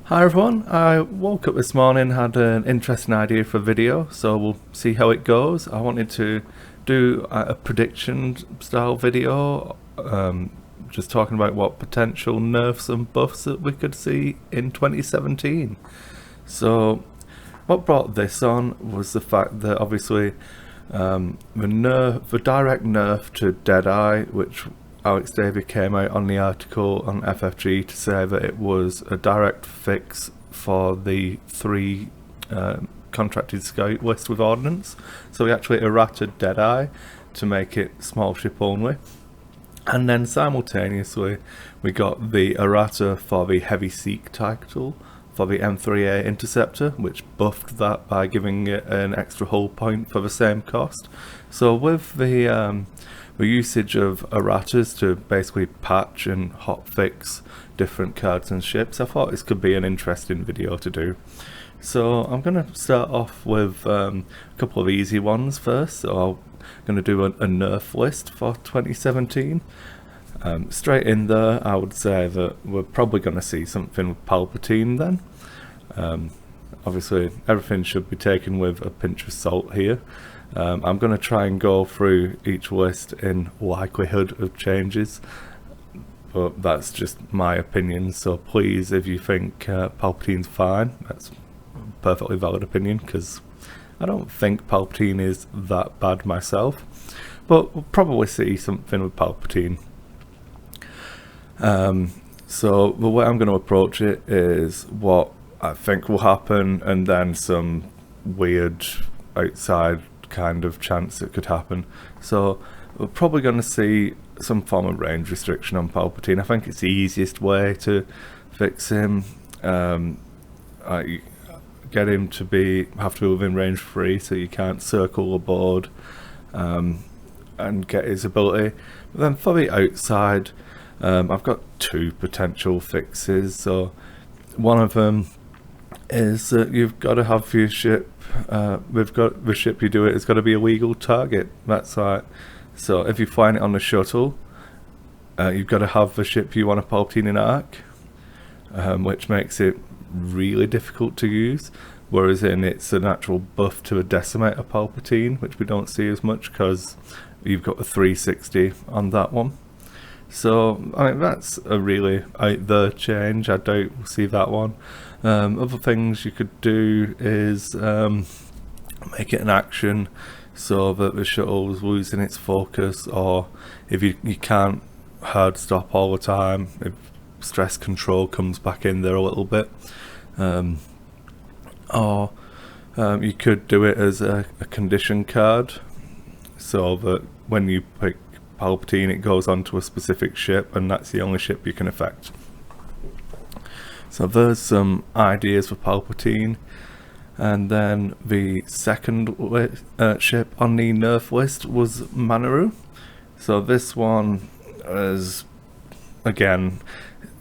Hi everyone, I woke up this morning, had an interesting idea for a video, so we'll see how it goes. I wanted to do a prediction style video, just talking about what potential nerfs and buffs that we could see in 2017. So what brought this on was the fact that obviously the direct nerf to Deadeye, which Alex David came out on the article on FFG to say that it was a direct fix for the three contracted scout list with ordnance. So we actually errated Deadeye to make it small ship only. And then simultaneously we got the errata for the heavy seek title for the M3A interceptor, which buffed that by giving it an extra hull point for the same cost. So with the usage of erratas to basically patch and hotfix different cards and ships, I thought this could be an interesting video to do. So I'm going to start off with a couple of easy ones first. So I'm going to do a nerf list for 2017. Straight in there, I would say that we're probably going to see something with Palpatine then. Obviously everything should be taken with a pinch of salt here. I'm going to try and go through each list in likelihood of changes, but that's just my opinion, so please, if you think Palpatine's fine, that's a perfectly valid opinion, because I don't think Palpatine is that bad myself, but we'll probably see something with Palpatine. So the way I'm going to approach it is what I think will happen, and then some weird outside kind of chance it could happen. So we're probably going to see some form of range restriction on Palpatine. I think it's the easiest way to fix him. Get him to have to be within range 3, so you can't circle aboard and get his ability. But then for the outside, I've got two potential fixes. So one of them is that you've got to have your ship, the ship you do it's got to be a legal target. That's right. So if you're flying it on a shuttle, you've got to have the ship you want a Palpatine in arc, which makes it really difficult to use. Whereas it's a natural buff to a decimator Palpatine, which we don't see as much because you've got a 360 on that one. So I mean, that's a really out there change. I doubt we'll see that one. Other things you could do is make it an action so that the shuttle's losing its focus, or if you can't hard stop all the time, if stress control comes back in there a little bit. Or you could do it as a condition card, so that when you pick Palpatine it goes onto a specific ship and that's the only ship you can affect. So there's some ideas for Palpatine. And then the second ship on the nerf list was Manaroo. So this one is, again,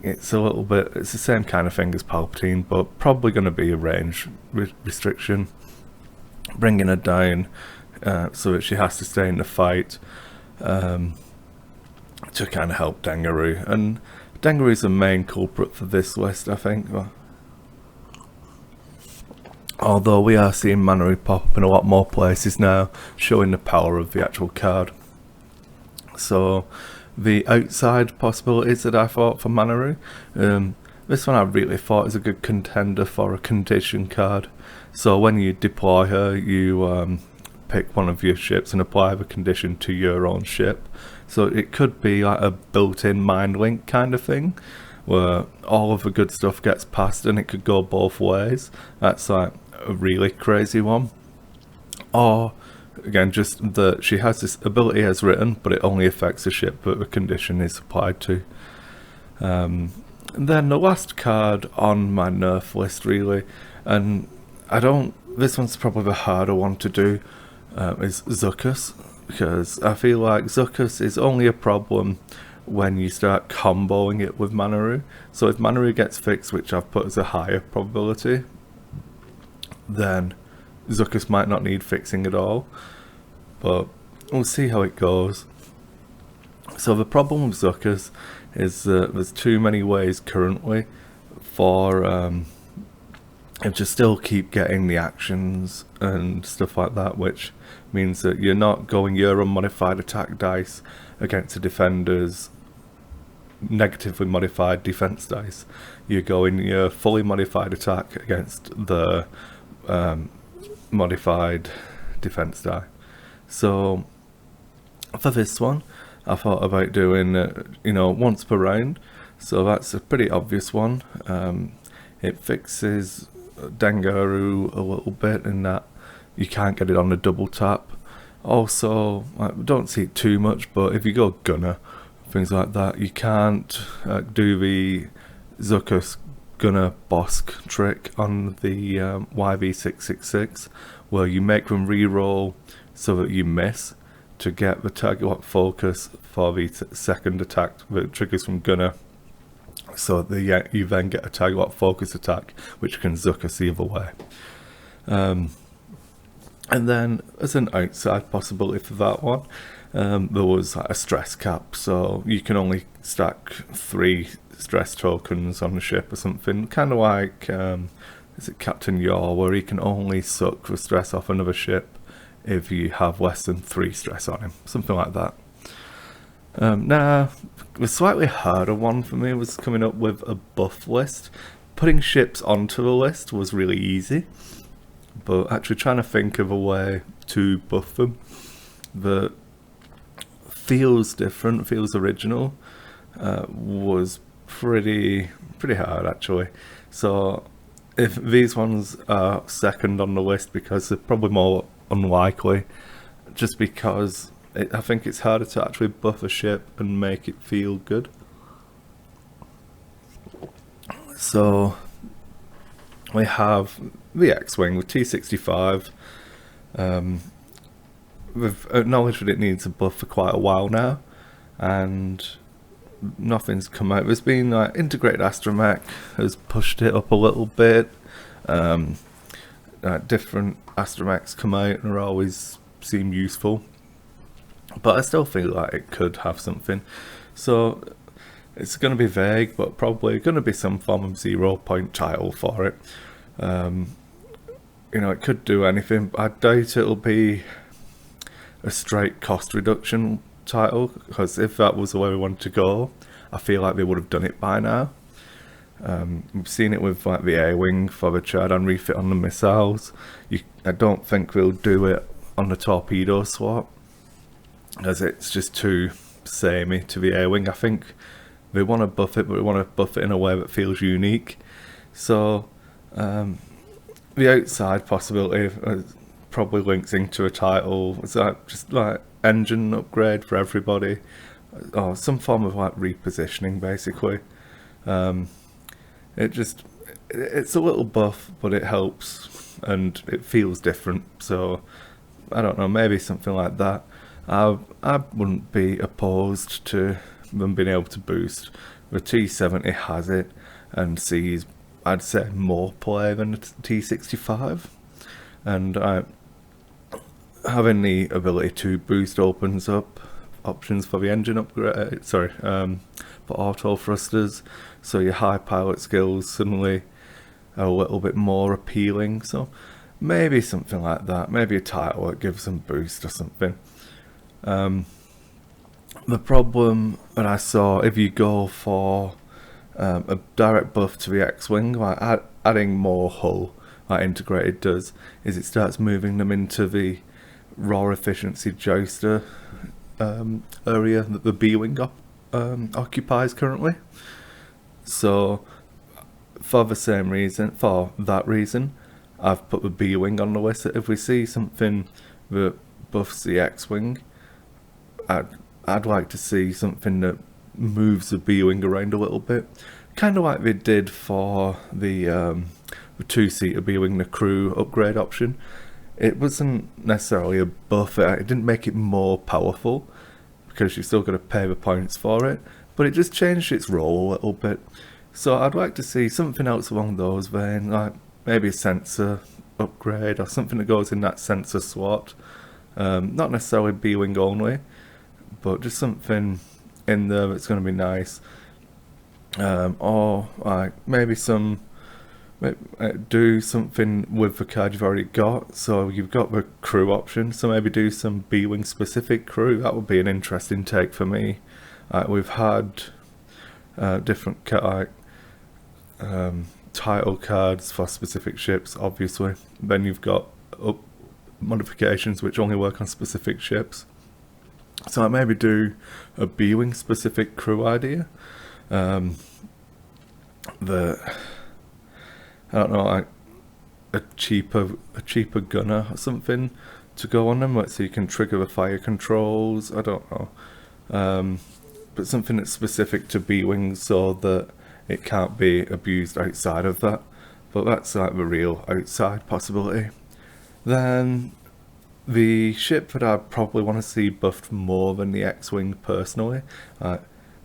it's the same kind of thing as Palpatine, but probably going to be a range restriction, bringing her down so that she has to stay in the fight to kind of help Dengaroo. And Dengaroo's the main culprit for this list, I think. Although we are seeing Manaroo pop up in a lot more places now, showing the power of the actual card. So the outside possibilities that I thought for Manaroo, this one I really thought is a good contender for a condition card. So when you deploy her, you pick one of your ships and apply the condition to your own ship. So it could be like a built-in mind link kind of thing, where all of the good stuff gets passed, and it could go both ways. That's like a really crazy one. Or again, just that she has this ability as written, but it only affects the ship that the condition is applied to. And then the last card on my nerf list, really, and this one's probably the harder one to do, is Zuckuss, because I feel like Zuckuss is only a problem when you start comboing it with Manaroo. So if Manaroo gets fixed, which I've put as a higher probability, then Zuckuss might not need fixing at all, but we'll see how it goes. So the problem with Zuckuss is that there's too many ways currently for just still keep getting the actions and stuff like that, which means that you're not going your unmodified attack dice against a defender's negatively modified defense dice. You're going your fully modified attack against the modified defense die. So for this one, I thought about doing once per round. So that's a pretty obvious one. It fixes Dangaroo a little bit in that you can't get it on a double tap. Also, I don't see it too much, but if you go gunner, things like that, you can't do the Zuckus Gunner Bosk trick on the YV666, where you make them re-roll so that you miss to get the target lock focus for the second attack that triggers from gunner. So you then get a target lock focus attack, which can Zuckus the other way. And then, as an outside possibility for that one, there was like a stress cap, so you can only stack 3 stress tokens on the ship or something, kind of like is it Captain Yaw, where he can only suck the stress off another ship if you have less than 3 stress on him, something like that. Now, the slightly harder one for me was coming up with a buff list. Putting ships onto the list was really easy, but actually trying to think of a way to buff them that feels different, feels original, was pretty hard actually. So if these ones are second on the list because they're probably more unlikely, just because I think it's harder to actually buff a ship and make it feel good. So we have the X-Wing with T65. We've acknowledged that it needs a buff for quite a while now, and nothing's come out. There's been like integrated astromech has pushed it up a little bit. Different astromechs come out and always seem useful, but I still feel like it could have something. So it's going to be vague, but probably going to be some form of 0 point title for it. It could do anything. I doubt it'll be a straight cost reduction title, because if that was the way we wanted to go, I feel like they would have done it by now. We've seen it with like the A-Wing for the Chardan refit on the missiles. I don't think they'll do it on the torpedo swap, as it's just too samey to the A-Wing. I think they want to buff it, but they want to buff it in a way that feels unique. So the outside possibility probably links into a title. It's like just like engine upgrade for everybody, or some form of like repositioning basically. It's a little buff, but it helps and it feels different. So I don't know, maybe something like that. I wouldn't be opposed to them being able to boost. The T70 has it and sees, I'd say, more play than the T65, and having the ability to boost opens up options for the engine upgrade. For auto thrusters, so your high pilot skills suddenly are a little bit more appealing. So maybe something like that, maybe a title that gives them boost or something. The problem that I saw, if you go for a direct buff to the X-Wing, like adding more hull, like integrated does, is it starts moving them into the raw efficiency jouster area that the B-Wing occupies currently. So for that reason, I've put the B-Wing on the list. If we see something that buffs the X-Wing, I'd like to see something that moves the B-Wing around a little bit, kind of like they did for the 2-seater B-Wing, the crew upgrade option. It wasn't necessarily a buff, it didn't make it more powerful, because you're still going to pay the points for it, but it just changed its role a little bit. So I'd like to see something else along those veins, like maybe a sensor upgrade or something that goes in that sensor slot. Not necessarily B-Wing only, but just something in there that's going to be nice. Or like maybe do something with the card you've already got. So you've got the crew option, so maybe do some B-Wing specific crew. That would be an interesting take for me. We've had different title cards for specific ships, obviously. Then you've got modifications which only work on specific ships. So I maybe do a B-Wing specific crew idea. I don't know, like a cheaper gunner or something to go on them, so you can trigger the fire controls. I don't know, but something that's specific to B-Wings so that it can't be abused outside of that. But that's like the real outside possibility. Then the ship that I probably want to see buffed more than the X-Wing personally.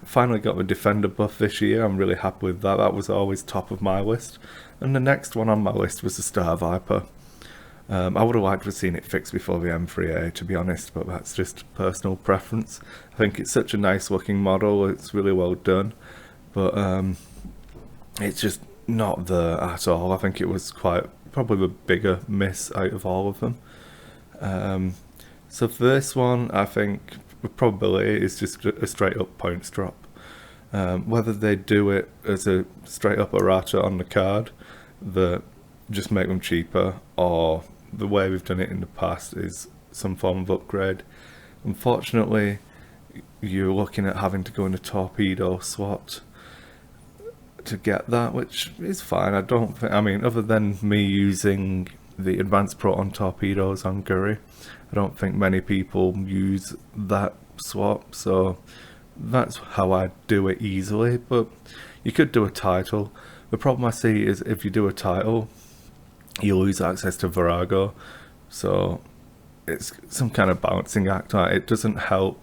Finally got the Defender buff this year. I'm really happy with that. That was always top of my list. And the next one on my list was the Star Viper. I would have liked to have seen it fixed before the M3A, to be honest, but that's just personal preference. I think it's such a nice looking model. It's really well done, but it's just not there at all. I think it was probably the bigger miss out of all of them. So for this one, I think the probability is just a straight up points drop. Whether they do it as a straight up errata on the card that just make them cheaper, or the way we've done it in the past is some form of upgrade. Unfortunately, you're looking at having to go in a torpedo slot to get that, which is fine. I mean, other than me using the advanced proton torpedoes on Guri, I don't think many people use that swap, so that's how I do it easily. But you could do a title. The problem I see is if you do a title, you lose access to Virago, so it's some kind of balancing act. It doesn't help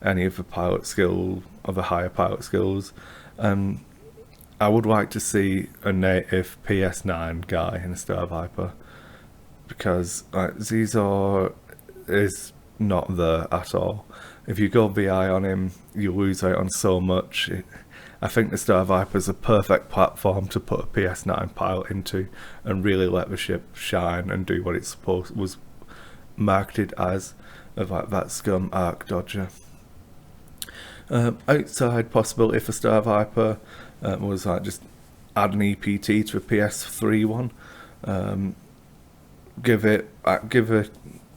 any of the pilot skill or the higher pilot skills. I would like to see a native PS9 guy in a Star Viper, because Zizor is not there at all. If you go VI on him, you lose out on so much. I think the Star Viper is a perfect platform to put a PS9 pilot into and really let the ship shine and do what it was marketed as, of like that scum arc dodger. Outside possibility for Star Viper was like just add an EPT to a PS3 one. Give a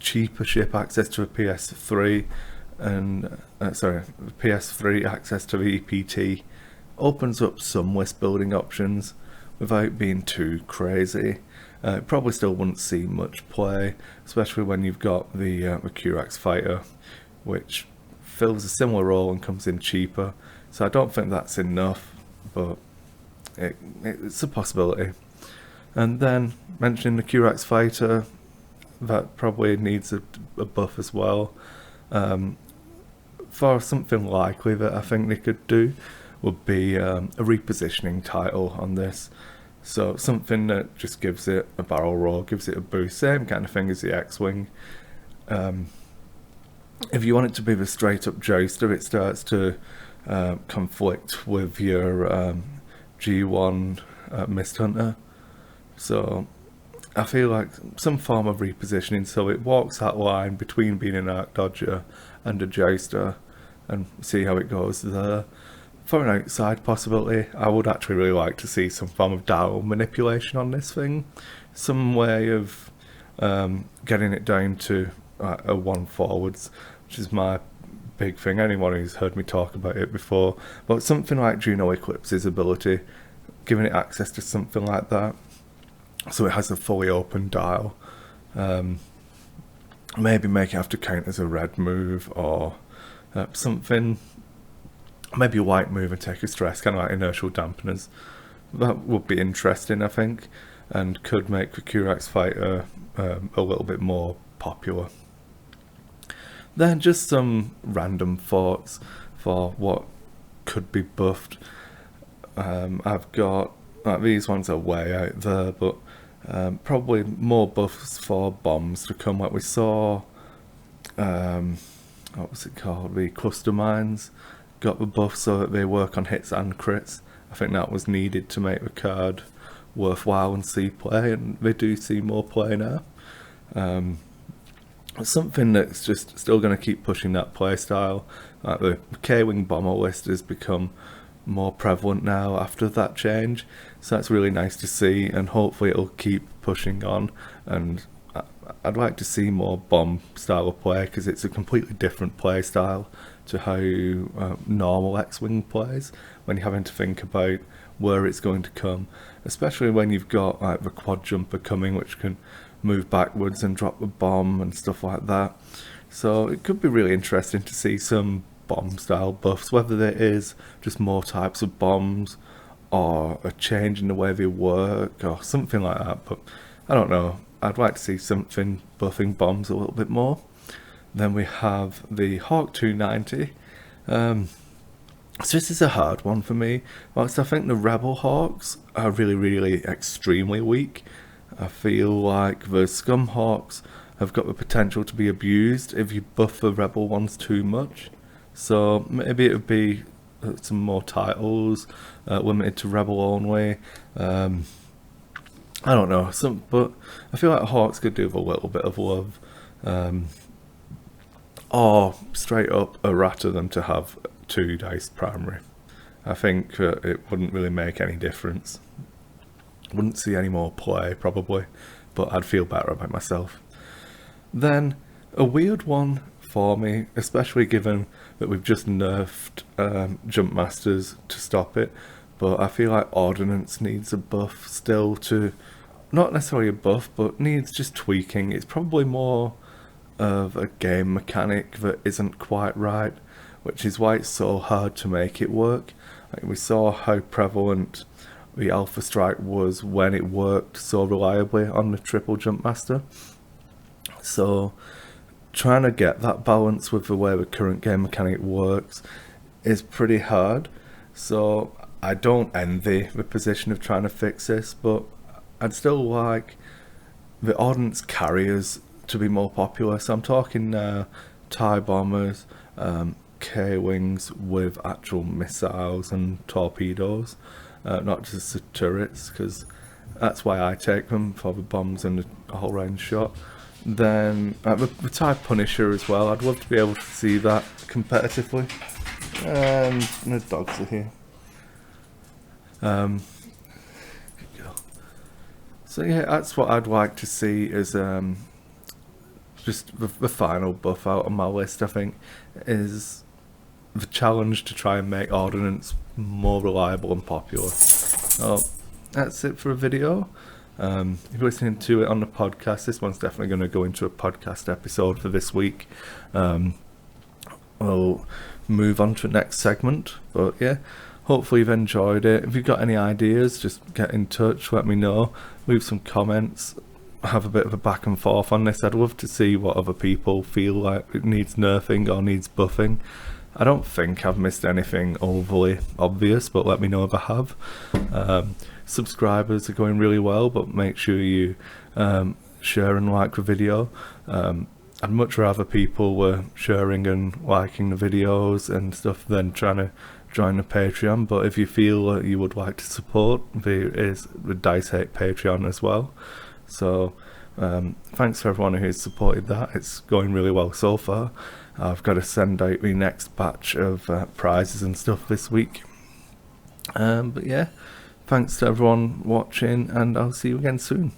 cheaper ship access to a PS3, and PS3 access to the EPT opens up some list building options without being too crazy. It probably still wouldn't see much play, especially when you've got the Curax fighter, which fills a similar role and comes in cheaper. So I don't think that's enough, but it's a possibility. And then mentioning the Curax fighter, that probably needs a buff as well. For something likely that I think they could do would be a repositioning title on this. So something that just gives it a barrel roll, gives it a boost, same kind of thing as the X-Wing. If you want it to be the straight up jouster, it starts to conflict with your G1 Mist Hunter. So I feel like some form of repositioning so it walks that line between being an arc dodger and a jouster, and see how it goes there. For an outside possibility, I would actually really like to see some form of dial manipulation on this thing. Some way of getting it down to a 1 forwards, which is my big thing. Anyone who's heard me talk about it before, but something like Juno Eclipse's ability, giving it access to something like that, so it has a fully open dial. Maybe make it have to count as a red move, or something. Maybe a white move and take a stress, kind of like inertial dampeners. That would be interesting, I think, and could make the Curax fighter a little bit more popular. Then just some random thoughts for what could be buffed. I've got, these ones are way out there, but probably more buffs for bombs to come. Like we saw, what was it called? The cluster mines got the buff so that they work on hits and crits. I think that was needed to make the card worthwhile and see play, and they do see more play now. Something that's just still going to keep pushing that play style, like the K-Wing bomber list has become more prevalent now after that change, so that's really nice to see, and hopefully it'll keep pushing on. And I'd like to see more bomb style of play, because it's a completely different play style to how normal X-Wing plays, when you're having to think about where it's going to come, especially when you've got like the quad jumper coming, which can move backwards and drop the bomb and stuff like that. So it could be really interesting to see some bomb style buffs, whether there is just more types of bombs or a change in the way they work or something like that. But I don't know, I'd like to see something buffing bombs a little bit more. Then we have the Hawk 290. So this is a hard one for me. Whilst I think the Rebel Hawks are really extremely weak, I feel like the Scum Hawks have got the potential to be abused if you buff the Rebel ones too much. So maybe it would be some more titles, limited to Rebel only. I don't know, but I feel like Hawks could do with a little bit of love. Or straight up errata them to have 2 dice primary. I think it wouldn't really make any difference. Wouldn't see any more play probably, but I'd feel better about myself. Then a weird one for me, especially given that we've just nerfed Jump Masters to stop it, but I feel like Ordnance needs a buff still, to not necessarily a buff, but needs just tweaking. It's probably more of a game mechanic that isn't quite right, which is why it's so hard to make it work. Like, we saw how prevalent the Alpha Strike was when it worked so reliably on the triple Jump Master. So trying to get that balance with the way the current game mechanic works is pretty hard. So I don't envy the position of trying to fix this, but I'd still like the Ordnance carriers to be more popular. So I'm talking TIE bombers, K-Wings with actual missiles and torpedoes, not just the turrets, because that's why I take them, for the bombs and the whole range shot. Then the TIE Punisher as well, I'd love to be able to see that competitively. And the dogs are here. So yeah, that's what I'd like to see as just the final buff out on my list, I think, is the challenge to try and make Ordnance more reliable and popular. So that's it for a video. If you're listening to it on the podcast, this one's definitely going to go into a podcast episode for this week. We'll move on to the next segment, but yeah, hopefully you've enjoyed it. If you've got any ideas, just get in touch, let me know, leave some comments, have a bit of a back and forth on this. I'd love to see what other people feel like it needs nerfing or needs buffing. I don't think I've missed anything overly obvious, but let me know if I have. Subscribers are going really well, but make sure you share and like the video. I'd much rather people were sharing and liking the videos and stuff than trying to join the Patreon. But if you feel that you would like to support, there is the Dice Hate Patreon as well. So thanks for everyone who's supported that. It's going really well so far. I've got to send out the next batch of prizes and stuff this week. But yeah, thanks to everyone watching, and I'll see you again soon.